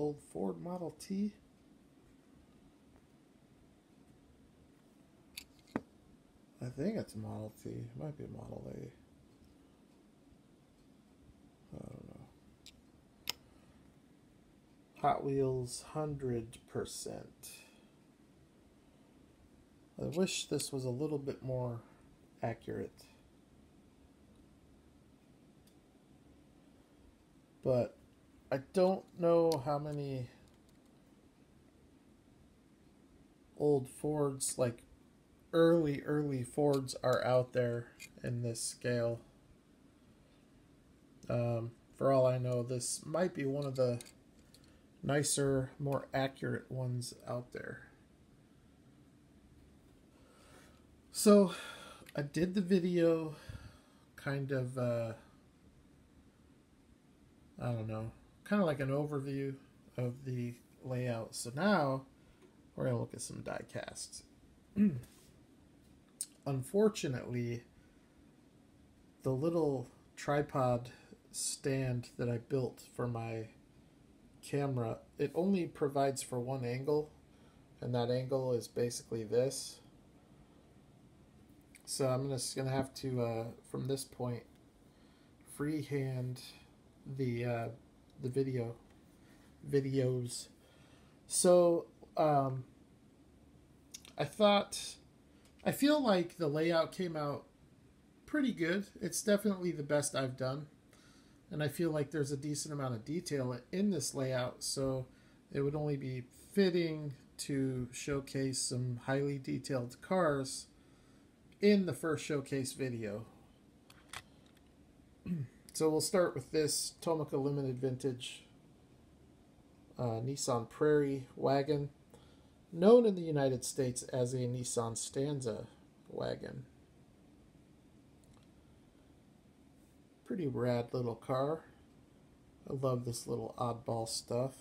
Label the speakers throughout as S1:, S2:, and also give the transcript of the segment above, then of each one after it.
S1: old Ford Model T. I think it's a Model T. It might be a Model A. I don't know. Hot Wheels 100%. I wish this was a little bit more accurate. But I don't know how many old Fords, like early Fords, are out there in this scale. For all I know, this might be one of the nicer, more accurate ones out there. So I did the video kind of, I don't know, kind of like an overview of the layout. So now we're going to look at some die casts. Unfortunately, the little tripod stand that I built for my camera, it only provides for one angle, and that angle is basically this. So I'm just gonna have to from this point freehand the videos. So I feel like the layout came out pretty good. It's definitely the best I've done. And I feel like there's a decent amount of detail in this layout, so it would only be fitting to showcase some highly detailed cars in the first showcase video. So we'll start with this Tomica Limited Vintage Nissan Prairie wagon, known in the United States as a Nissan Stanza wagon. Pretty rad little car. I love this little oddball stuff.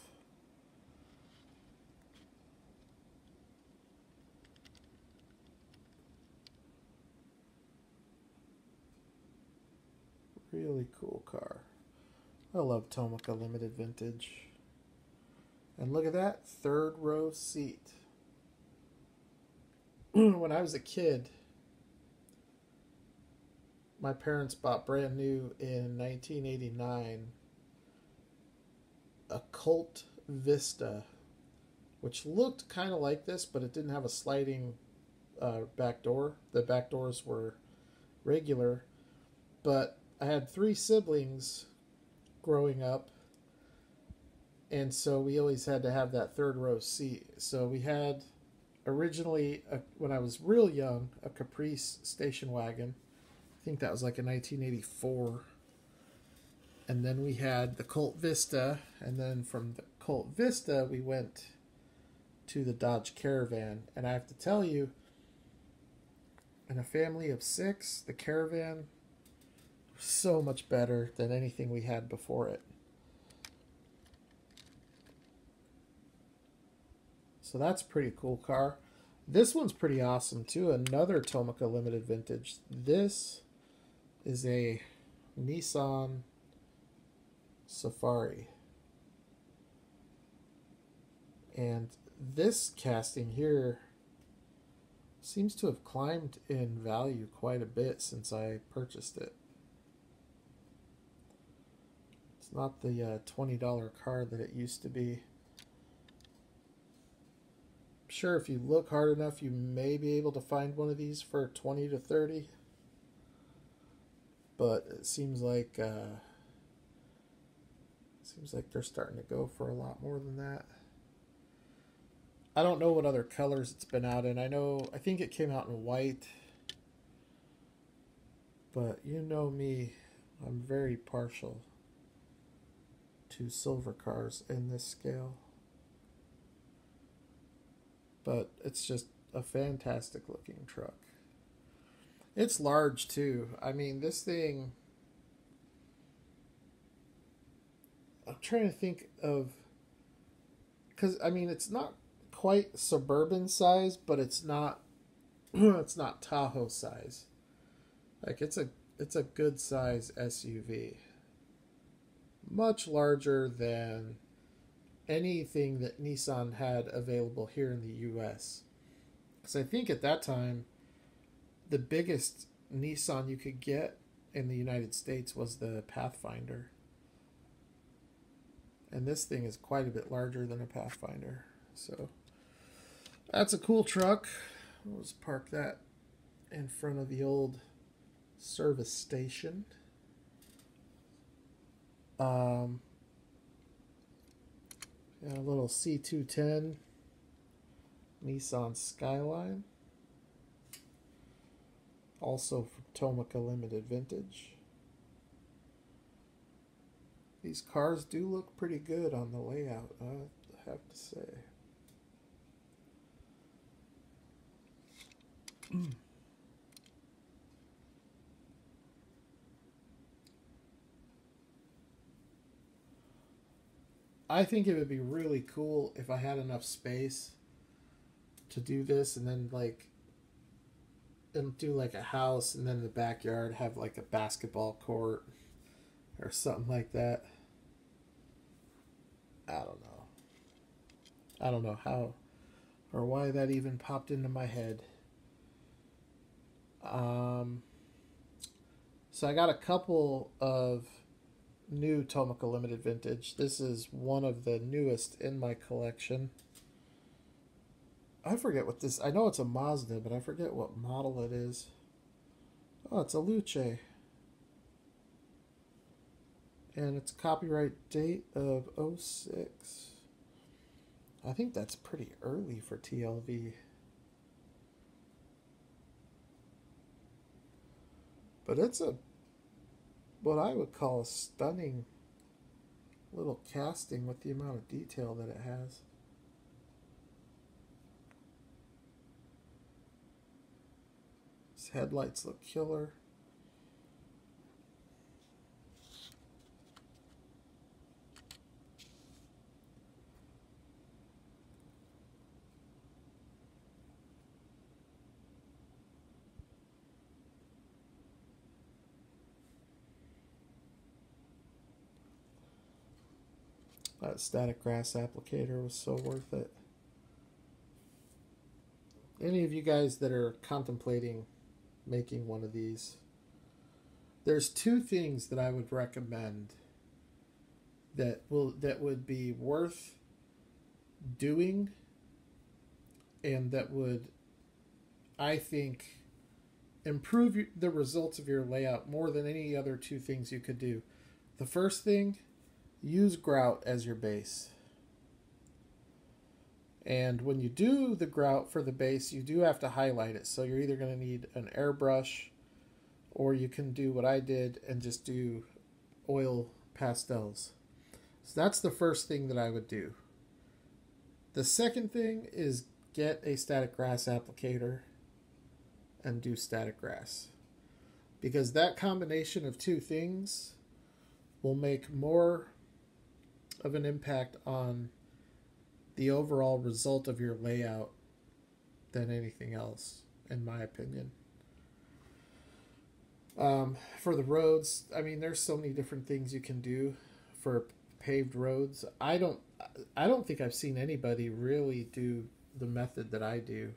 S1: Really cool car. I love Tomica Limited Vintage. And look at that, third row seat. When I was a kid, my parents bought brand new in 1989 a Colt Vista, which looked kind of like this, but it didn't have a sliding back door. The back doors were regular, but I had 3 siblings growing up, and so we always had to have that third row seat. So we had originally, when I was real young, a Caprice station wagon. I think that was like in 1984. And then we had the Colt Vista, and then from the Colt Vista we went to the Dodge Caravan. And I have to tell you, in a family of 6, the Caravan was so much better than anything we had before it. So that's a pretty cool car. This one's pretty awesome too. Another Tomica Limited Vintage. This is a Nissan Safari. And this casting here seems to have climbed in value quite a bit since I purchased it. It's not the $20 car that it used to be. Sure, if you look hard enough, you may be able to find one of these for 20 to 30. But it seems like they're starting to go for a lot more than that. I don't know what other colors it's been out in. I think it came out in white. But you know me, I'm very partial to silver cars in this scale. But it's just a fantastic looking truck. It's large too. I mean, this thing, I'm trying to think of, because I mean, it's not quite suburban size, but it's not it's not Tahoe size. Like it's a good size SUV. Much larger than anything that Nissan had available here in the US. Because I think at that time, the biggest Nissan you could get in the United States was the Pathfinder. And this thing is quite a bit larger than a Pathfinder. So that's a cool truck. Let's park that in front of the old service station. Yeah, a little C210 Nissan Skyline. Also from Tomica Limited Vintage. These cars do look pretty good on the layout, I have to say. I think it would be really cool if I had enough space to do this and then and do like a house and then in the backyard have like a basketball court or something like that. I don't know how or why that even popped into my head. So I got a couple of new Tomica Limited Vintage. This is one of the newest in my collection. I forget what this... I know it's a Mazda, but I forget what model it is. Oh, it's a Luce. And it's copyright date of 06. I think that's pretty early for TLV. But it's a... what I would call a stunning little casting with the amount of detail that it has. Its headlights look killer. That static grass applicator was so worth it. Any of you guys that are contemplating making one of these, there's two things that I would recommend that would be worth doing and that would, I think, improve the results of your layout more than any other two things you could do. The first thing, use grout as your base. And when you do the grout for the base, you do have to highlight it. So you're either going to need an airbrush, or you can do what I did and just do oil pastels. So that's the first thing that I would do. The second thing is get a static grass applicator and do static grass. Because that combination of two things will make more of an impact on the overall result of your layout than anything else, in my opinion. For the roads, I mean, there's so many different things you can do for paved roads. I don't think I've seen anybody really do the method that I do.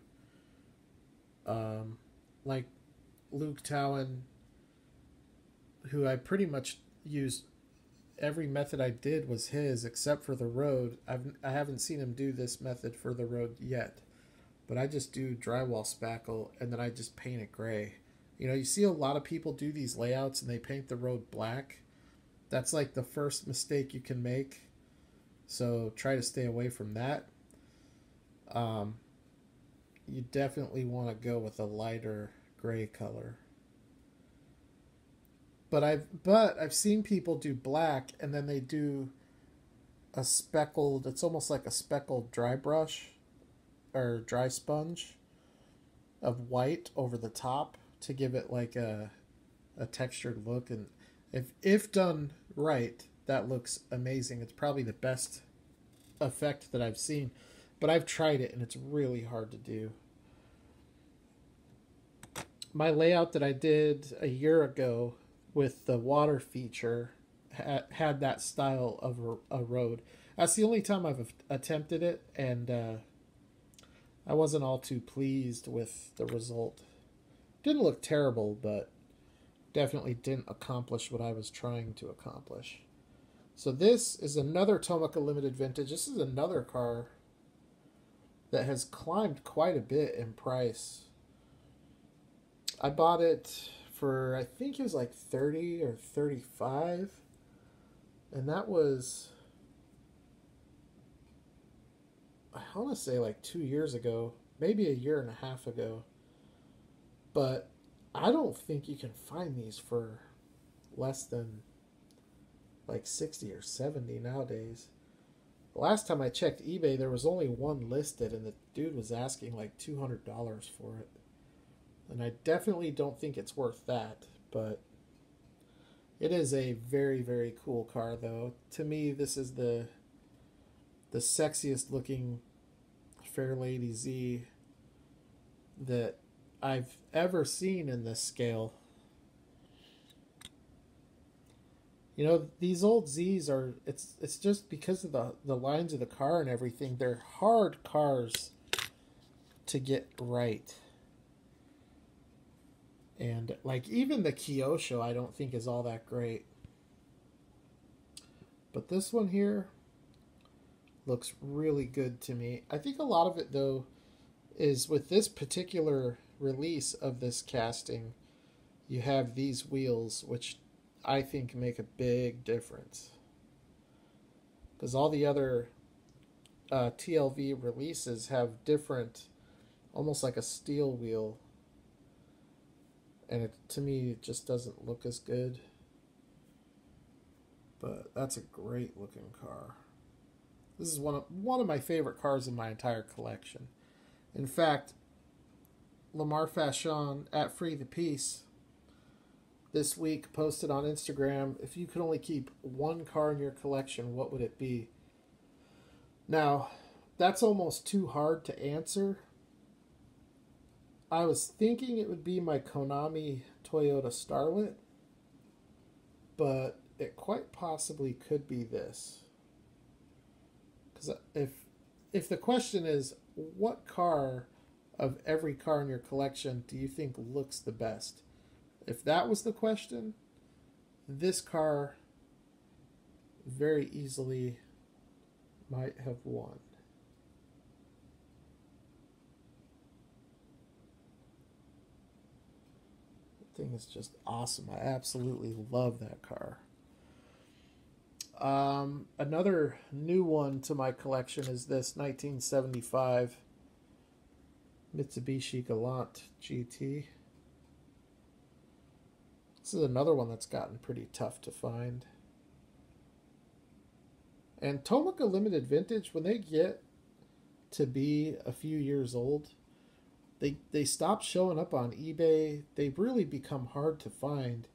S1: Like Luke Towan, who I pretty much used. Every method I did was his except for the road. I haven't seen him do this method for the road yet. But I just do drywall spackle and then I just paint it gray. You know, you see a lot of people do these layouts and they paint the road black. That's like the first mistake you can make. So try to stay away from that. You definitely want to go with a lighter gray color. But I've seen people do black and then they do a speckled, it's almost like a speckled dry brush or dry sponge of white over the top to give it like a textured look. And if done right, that looks amazing. It's probably the best effect that I've seen. But I've tried it and it's really hard to do. My layout that I did a year ago with the water feature had that style of a road. That's the only time I've attempted it, and I wasn't all too pleased with the result. Didn't look terrible, but definitely didn't accomplish what I was trying to accomplish. So this is another Tomica Limited Vintage. This is another car that has climbed quite a bit in price. I bought it for, I think it was like 30 or 35, and that was, I want to say like 2 years ago, maybe a year and a half ago. But I don't think you can find these for less than like 60 or 70 nowadays. The last time I checked eBay, there was only one listed, and the dude was asking like $200 for it. And I definitely don't think it's worth that, but it is a very, very cool car, though. To me, this is the sexiest looking Fairlady Z that I've ever seen in this scale. You know, these old Zs are, it's just because of the lines of the car and everything, they're hard cars to get right. And like even the Kyosho I don't think is all that great. But this one here looks really good to me. I think a lot of it though is with this particular release of this casting, you have these wheels, which I think make a big difference. Because all the other TLV releases have different, almost like a steel wheel. And to me, it just doesn't look as good. But that's a great looking car. This is one of my favorite cars in my entire collection. In fact, Lamar Fashion at Free the Peace this week posted on Instagram, if you could only keep one car in your collection, what would it be? Now, that's almost too hard to answer. I was thinking it would be my Konami Toyota Starlet, but it quite possibly could be this. Because if the question is, what car of every car in your collection do you think looks the best? If that was the question, this car very easily might have won. The thing is just awesome. I absolutely love that car. Another new one to my collection is this 1975 Mitsubishi Galant GT. This is another one that's gotten pretty tough to find. And Tomica Limited Vintage, when they get to be a few years old, they stop showing up on eBay. They really become hard to find,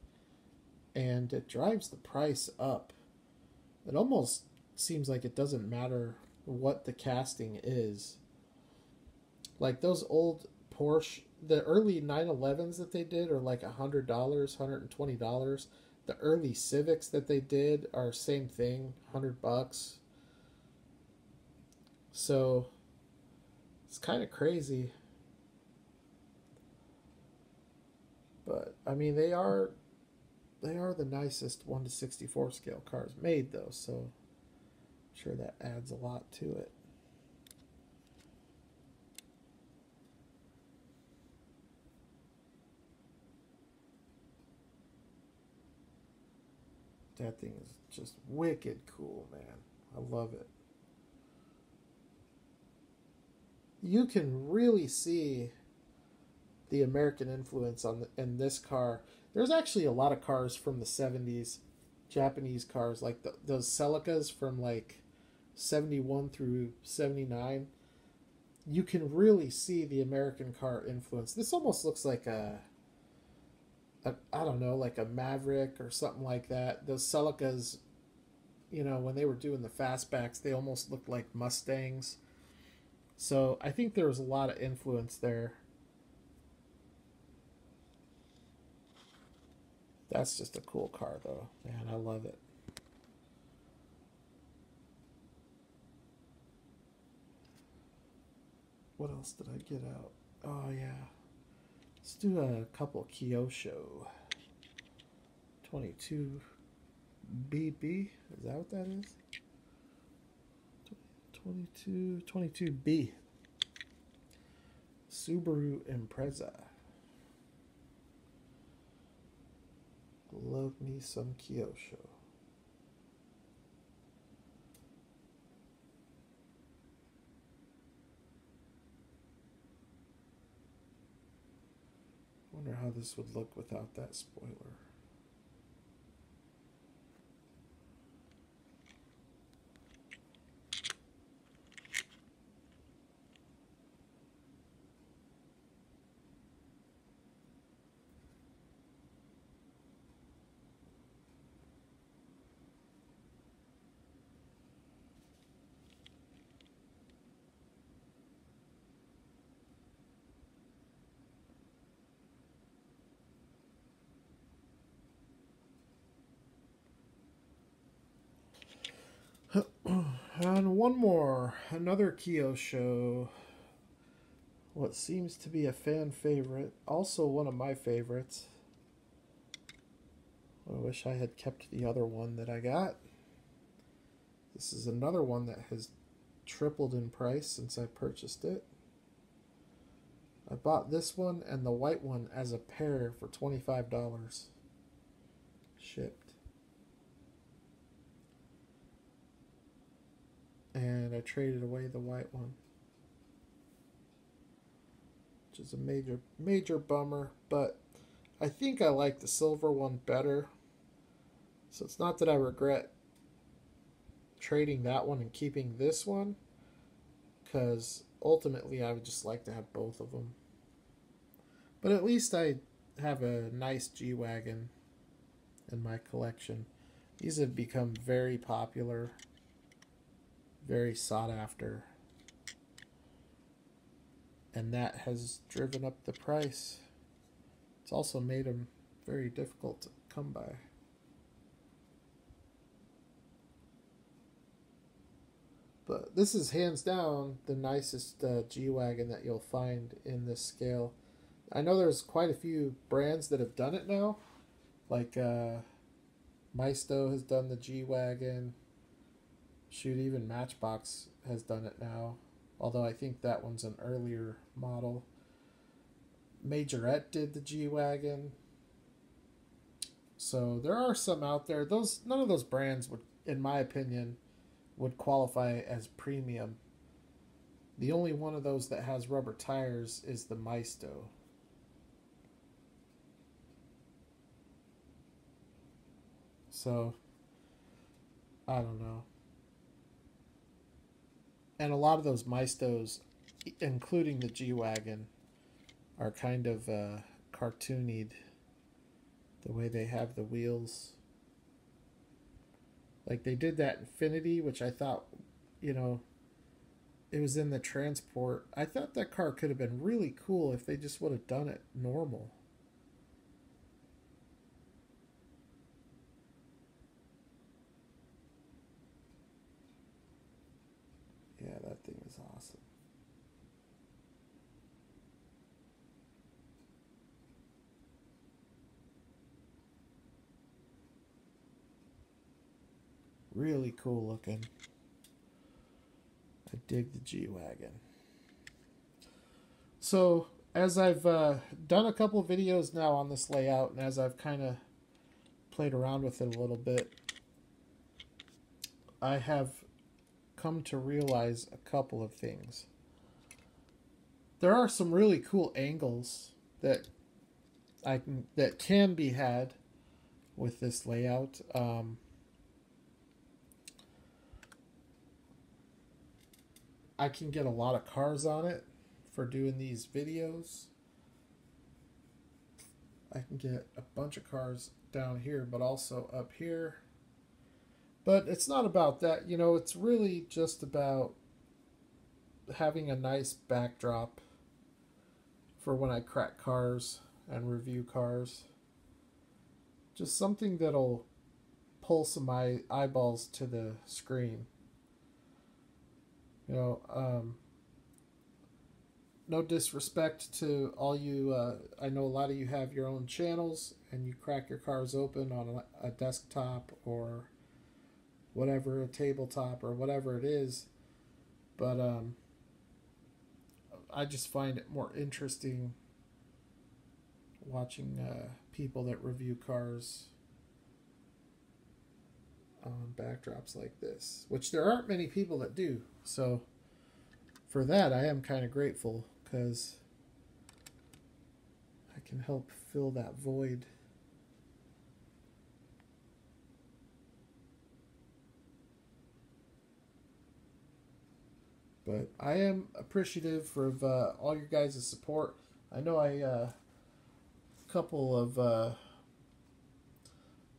S1: and it drives the price up. It almost seems like it doesn't matter what the casting is. Like those old Porsche, the early 911s that they did are like $100, $120. The early Civics that they did are same thing, $100. So it's kind of crazy. But I mean, they are the nicest 1/64 scale cars made, though, so I'm sure that adds a lot to it. That thing is just wicked cool, man. I love it. You can really see the American influence in this car. There's actually a lot of cars from the 70s, Japanese cars, like those Celicas from like 71 through 79. You can really see the American car influence. This almost looks like I don't know, like a Maverick or something like that. Those Celicas, you know, when they were doing the fastbacks, they almost looked like Mustangs. So I think there was a lot of influence there. That's just a cool car, though. Man, I love it. What else did I get out? Oh yeah. Let's do a couple Kyosho. 22BB. Is that what that is? 22B. Subaru Impreza. Love me some Kyosho. Wonder how this would look without that spoiler. And one more, another Kyosho. What seems to be a fan favorite, also one of my favorites. I wish I had kept the other one that I got. This is another one that has tripled in price since I purchased it. I bought this one and the white one as a pair for $25. Shipped. And I traded away the white one, which is a major bummer, but I think I like the silver one better. So it's not that I regret trading that one and keeping this one, because ultimately I would just like to have both of them. But at least I have a nice G-Wagon in my collection. These have become very popular, very sought after, and that has driven up the price. It's also made them very difficult to come by. But this is hands down the nicest G-Wagon that you'll find in this scale. I know there's quite a few brands that have done it now, like Maisto has done the G-Wagon. Shoot, even Matchbox has done it now, although I think that one's an earlier model. Majorette did the G-Wagon. So there are some out there. None of those brands would, in my opinion, would qualify as premium. The only one of those that has rubber tires is the Maisto. So, I don't know. And a lot of those Maistos, including the G-Wagon, are kind of cartoonied. The way they have the wheels. Like they did that Infinity, which I thought, you know, it was in the Transport. I thought that car could have been really cool if they just would have done it normal. Yeah, that thing is awesome. Really cool looking. I dig the G-Wagon. So, as I've done a couple videos now on this layout, and as I've kind of played around with it a little bit, I have come to realize a couple of things. There are some really cool angles that can be had with this layout. I can get a lot of cars on it for doing these videos. I can get a bunch of cars down here, but also up here. But it's not about that, you know, it's really just about having a nice backdrop for when I crack cars and review cars. Just something that'll pull some eyeballs to the screen. You know, no disrespect to all you. I know a lot of you have your own channels and you crack your cars open on a desktop or whatever, a tabletop or whatever it is. But I just find it more interesting watching people that review cars on backdrops like this, which there aren't many people that do. So for that, I am kind of grateful because I can help fill that void. But I am appreciative of all your guys' support. I know a couple of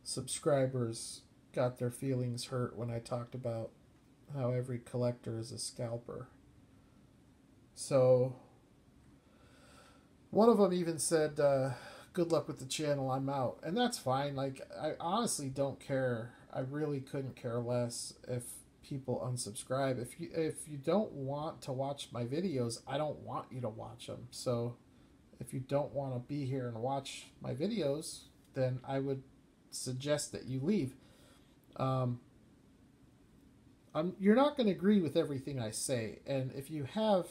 S1: subscribers got their feelings hurt when I talked about how every collector is a scalper. So one of them even said, good luck with the channel, I'm out. And that's fine. Like, I honestly don't care. I really couldn't care less if people unsubscribe. If you don't want to watch my videos, I don't want you to watch them. So if you don't want to be here and watch my videos, then I would suggest that you leave. You're not going to agree with everything I say, and if you have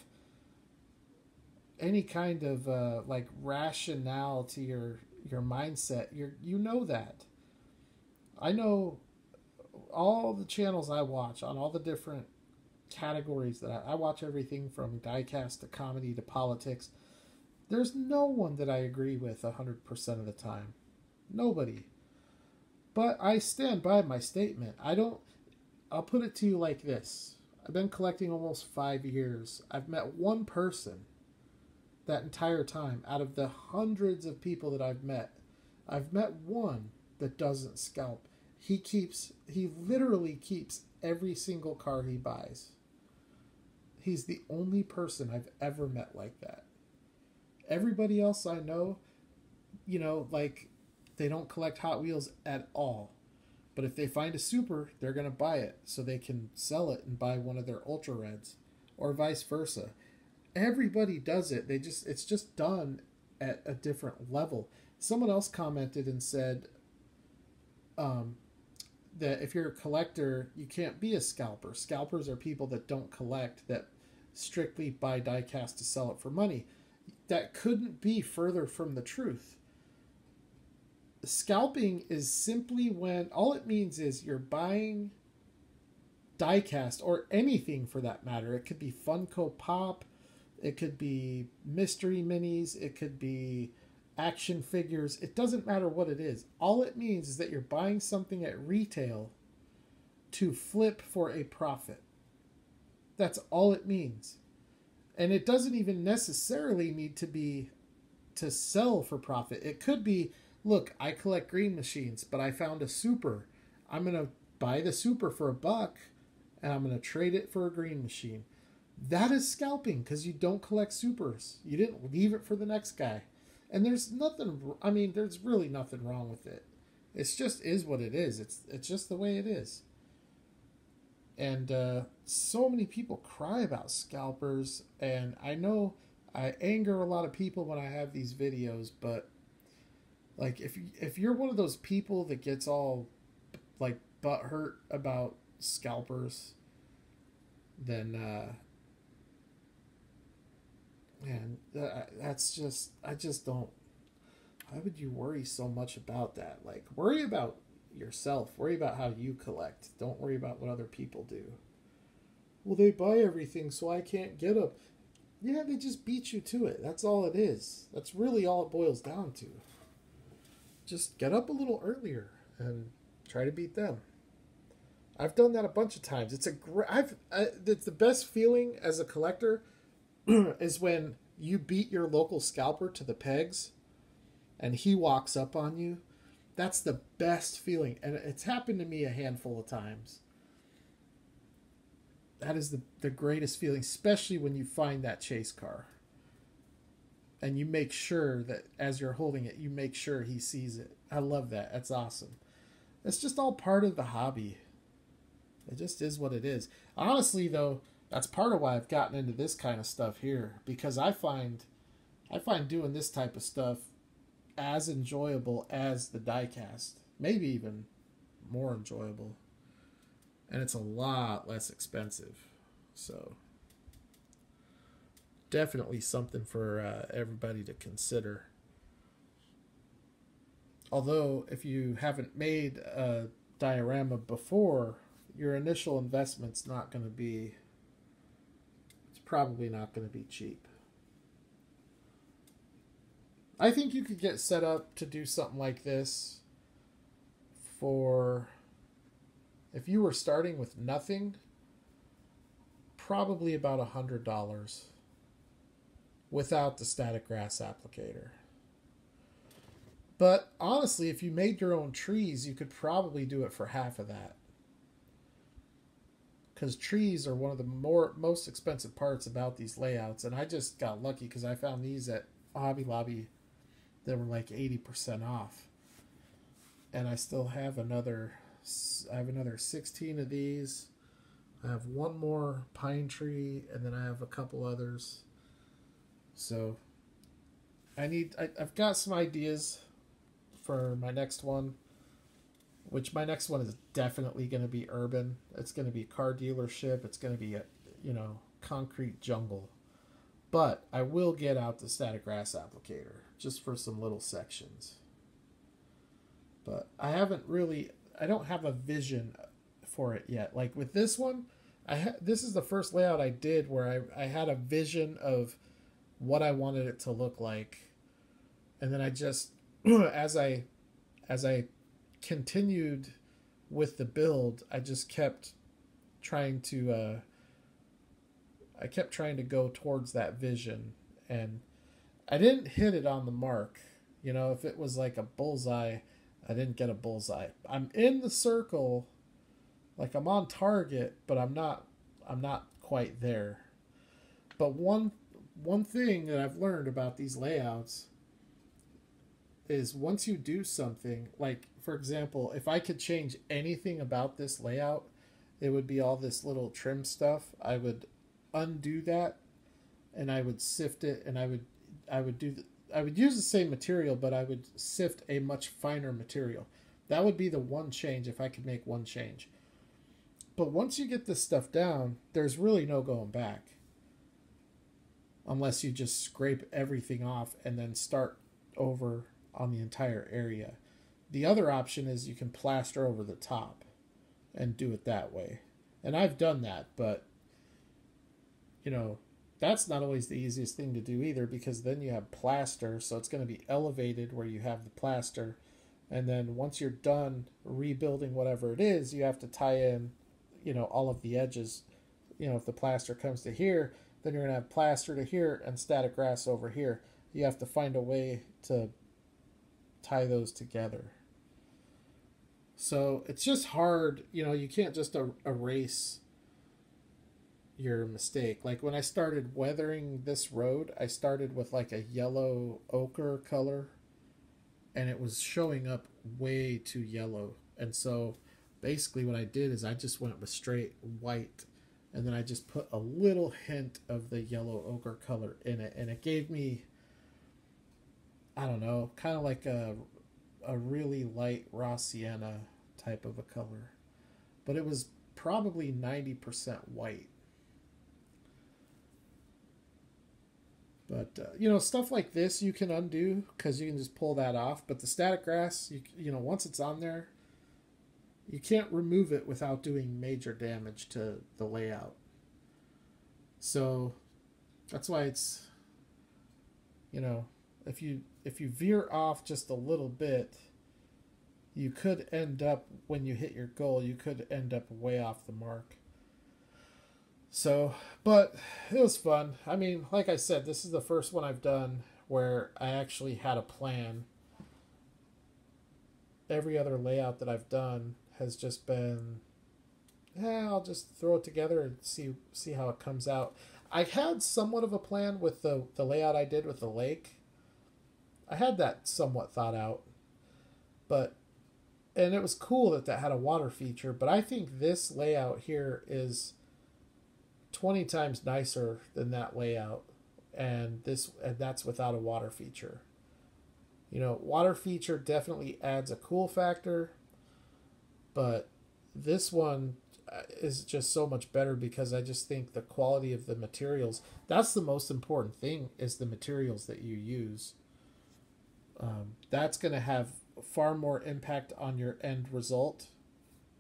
S1: any kind of like rationale to your mindset, you know that. I know all the channels I watch on all the different categories that I watch everything from diecast to comedy to politics. There's no one that I agree with 100% of the time. Nobody. But I stand by my statement. I'll put it to you like this. I've been collecting almost 5 years. I've met one person that entire time. Out of the hundreds of people that I've met one that doesn't scalp. He literally keeps every single car he buys. He's the only person I've ever met like that. Everybody else I know, like, they don't collect Hot Wheels at all. But if they find a Super, they're going to buy it so they can sell it and buy one of their Ultra Reds, or vice versa. Everybody does it. It's just done at a different level. Someone else commented and said that if you're a collector, you can't be a scalper. Scalpers are people that don't collect, that strictly buy diecast to sell it for money. That couldn't be further from the truth. Scalping is simply when all it means is you're buying diecast, or anything for that matter. It could be Funko Pop, it could be mystery minis, it could be action figures. It doesn't matter what it is. All it means is that you're buying something at retail to flip for a profit. That's all it means. And it doesn't even necessarily need to be to sell for profit. It could be, look, I collect green machines, but I found a Super. I'm going to buy the Super for $1, and I'm going to trade it for a green machine. That is scalping, because you don't collect Supers. You didn't leave it for the next guy. And there's really nothing wrong with it. It's just is what it is. It's just the way it is. And so many people cry about scalpers, and I know I anger a lot of people when I have these videos, but like, if you're one of those people that gets all like butthurt about scalpers, then man, that's just, I just don't. Why would you worry so much about that? Like, worry about yourself. Worry about how you collect. Don't worry about what other people do. Well, they buy everything, so I can't get them. Yeah, they just beat you to it. That's all it is. That's really all it boils down to. Just get up a little earlier and try to beat them. I've done that a bunch of times. It's the best feeling as a collector is when you beat your local scalper to the pegs and he walks up on you. That's the best feeling. And it's happened to me a handful of times. That is the greatest feeling, especially when you find that chase car. And you make sure that as you're holding it, you make sure he sees it. I love that. That's awesome. It's just all part of the hobby. It just is what it is. Honestly, though, That's part of why I've gotten into this kind of stuff here, because I find doing this type of stuff as enjoyable as the diecast, maybe even more enjoyable, and it's a lot less expensive. So definitely something for everybody to consider. Although, if you haven't made a diorama before, your initial investment's not going to be, it's probably not going to be cheap. I think you could get set up to do something like this for, if you were starting with nothing, probably about $100 without the static grass applicator. But honestly, if you made your own trees, you could probably do it for half of that. Because trees are one of the most expensive parts about these layouts. And I just got lucky because I found these at Hobby Lobby that were like 80% off. And I still have another 16 of these. I have one more pine tree, and then I have a couple others. So I've got some ideas for my next one, which my next one is definitely going to be urban. It's going to be car dealership. It's going to be a, concrete jungle. But I will get out the static grass applicator just for some little sections. But I don't have a vision for it yet. Like with this one, this is the first layout I did where I had a vision of what I wanted it to look like. And then I just, as I continued with the build, I just kept trying to go towards that vision, and I didn't hit it on the mark. If it was like a bullseye, I didn't get a bullseye. I'm in the circle, like I'm on target, but I'm not quite there. But one thing that I've learned about these layouts is once you do something, like for example, if I could change anything about this layout, it would be all this little trim stuff. I would undo that, and I would sift it, and I would use the same material, but I would sift a much finer material. That would be the one change if I could make one change. But once you get this stuff down, there's really no going back. Unless you just scrape everything off and then start over on the entire area. The other option is you can plaster over the top and do it that way. And I've done that, but that's not always the easiest thing to do either, because then you have plaster, so it's going to be elevated where you have the plaster, and then once you're done rebuilding whatever it is, you have to tie in all of the edges. If the plaster comes to here, then you're going to have plaster to here and static grass over here. You have to find a way to tie those together. So it's just hard. You can't just erase your mistake. Like when I started weathering this road, I started with like a yellow ochre color, and it was showing up way too yellow. And so basically what I did is I just went with straight white, and then I just put a little hint of the yellow ochre color in it, and it gave me, I don't know, kind of like a really light raw sienna type of a color. But it was probably 90% white. But, stuff like this you can undo because you can just pull that off. But the static grass, once it's on there, you can't remove it without doing major damage to the layout. So that's why it's, if you veer off just a little bit, you could end up, when you hit your goal, you could end up way off the mark. So, but it was fun. I mean, like I said, this is the first one I've done where I actually had a plan. Every other layout that I've done has just been, I'll just throw it together and see how it comes out. I had somewhat of a plan with the layout I did with the lake. I had that somewhat thought out. And it was cool that had a water feature, but I think this layout here is 20 times nicer than that layout, and that's without a water feature. You know, water feature definitely adds a cool factor, but this one is just so much better because I just think the quality of the materials, that's the most important thing, is the materials that you use. That's going to have far more impact on your end result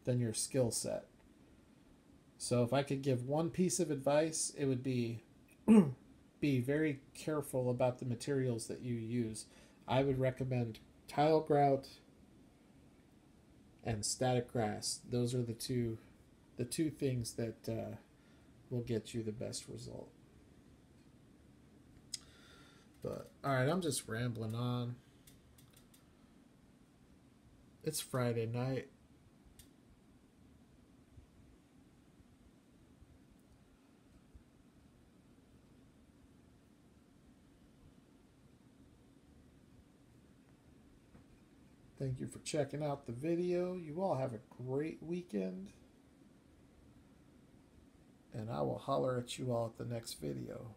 S1: than your skill set. So if I could give one piece of advice, it would be be very careful about the materials that you use. I would recommend tile grout and static grass. Those are the two things that will get you the best result. But all right, I'm just rambling on. It's Friday night. Thank you for checking out the video. You all have a great weekend. And I will holler at you all at the next video.